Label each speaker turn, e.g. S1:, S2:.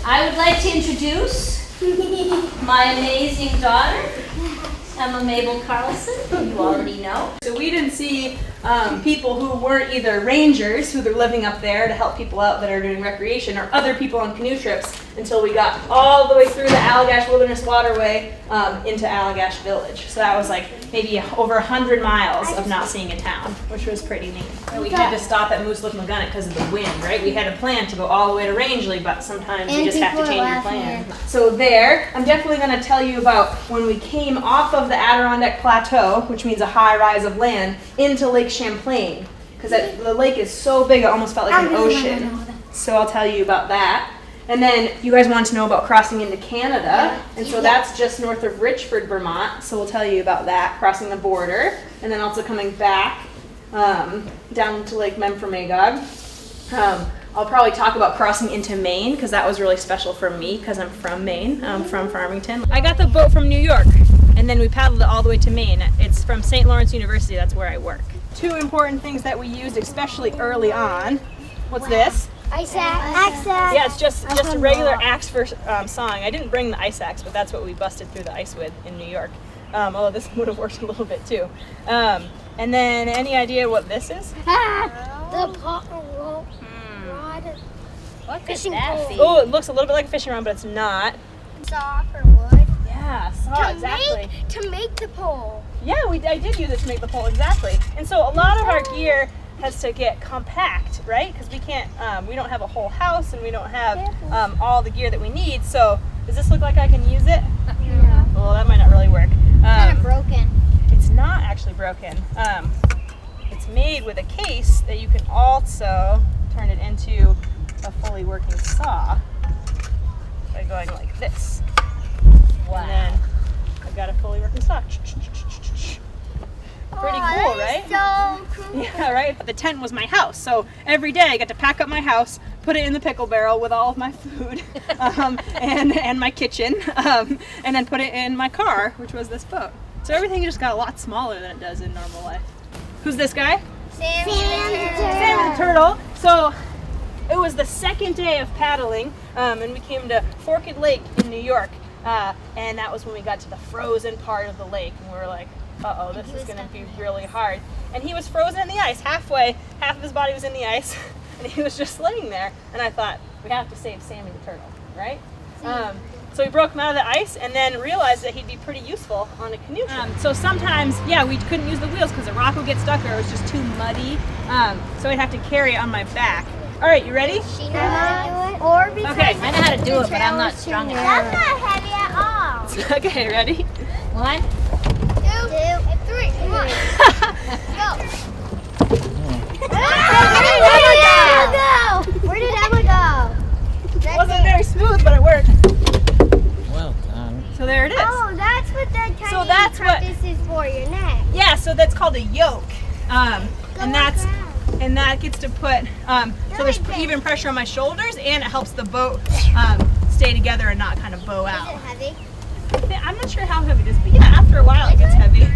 S1: I would like to introduce my amazing daughter, Emma Mabel Carlson, who you already know.
S2: So we didn't see people who weren't either rangers, who they're living up there to help people out that are doing recreation, or other people on canoe trips until we got all the way through the Allagash Wilderness Waterway into Allagash Village. So that was like maybe over 100 miles of not seeing a town, which was pretty neat. And we had to stop at Mooselook-Magunit because of the wind, right? We had a plan to go all the way to Rangeley, but sometimes you just have to change your plan. So there, I'm definitely going to tell you about when we came off of the Adirondack Plateau, which means a high rise of land, into Lake Champlain, because the lake is so big it almost felt like an ocean. So I'll tell you about that. And then you guys want to know about crossing into Canada, and so that's just north of Richford, Vermont, so we'll tell you about that, crossing the border, and then also coming back down to Lake Memphremagog. I'll probably talk about crossing into Maine, because that was really special for me, because I'm from Maine, from Farmington. I got the boat from New York, and then we paddled it all the way to Maine. It's from St. Lawrence University, that's where I work. Two important things that we used, especially early on. What's this?
S3: Ice axe.
S2: Yeah, it's just a regular axe for sawing. I didn't bring the ice axe, but that's what we busted through the ice with in New York. Although this would have worked a little bit too. And then, any idea what this is?
S3: The pot rod.
S1: What
S3: Fishing
S1: could that
S3: pole.
S1: be?
S2: Oh, it looks a little bit like a fishing rod, but it's not.
S3: Saw for wood.
S2: Yeah, saw, exactly.
S3: To make the pole.
S2: Yeah, I did use it to make the pole, exactly. And so a lot of our gear has to get compact, right? Because we can't, we don't have a whole house and we don't have all the gear that we need. So does this look like I can use it?
S3: Yeah.
S2: Well, that might not really work.
S3: Kind of broken.
S2: It's not actually broken. It's made with a case that you can also turn it into a fully working saw by going like this.
S1: Wow.
S2: And then I've got a fully working saw. Pretty cool, right?
S3: So cool.
S2: Yeah, right? The tent was my house, so every day I got to pack up my house, put it in the pickle barrel with all of my food and my kitchen, and then put it in my car, which was this boat. So everything just got a lot smaller than it does in normal life. Who's this guy?
S3: Sammy
S2: Sammy the turtle. So it was the second day of paddling, and we came to Forked Lake in New York, and that was when we got to the frozen part of the lake, and we were like, uh-oh, this is going to be really hard. And he was frozen in the ice, halfway, half of his body was in the ice, and he was just laying there. And I thought, we have to save Sammy the turtle, right? So we broke him out of the ice and then realized that he'd be pretty useful on a canoe trip. So sometimes, yeah, we couldn't use the wheels because the rock would get stuck or it was just too muddy. So I'd have to carry it on my back. All right, you ready?
S3: She knows how to do it. Or because
S2: Okay.
S1: I know how to do it, but I'm not strong enough.
S3: That's not heavy at all.
S2: Okay, ready?
S1: 1,
S3: 2, and 3. Come on. Go. Where did Emma go?
S2: It wasn't very smooth, but it worked.
S4: Well done.
S2: So there it is.
S3: Oh, that's what the tiny
S2: So that's what-
S3: practice is for your neck.
S2: Yeah, so that's called a yoke. And that gets to put, so there's even pressure on my shoulders and it helps the boat stay together and not kind of bow
S3: Is
S2: out.
S3: it heavy?
S2: I'm not sure how heavy it is, but yeah, after a while it gets heavy.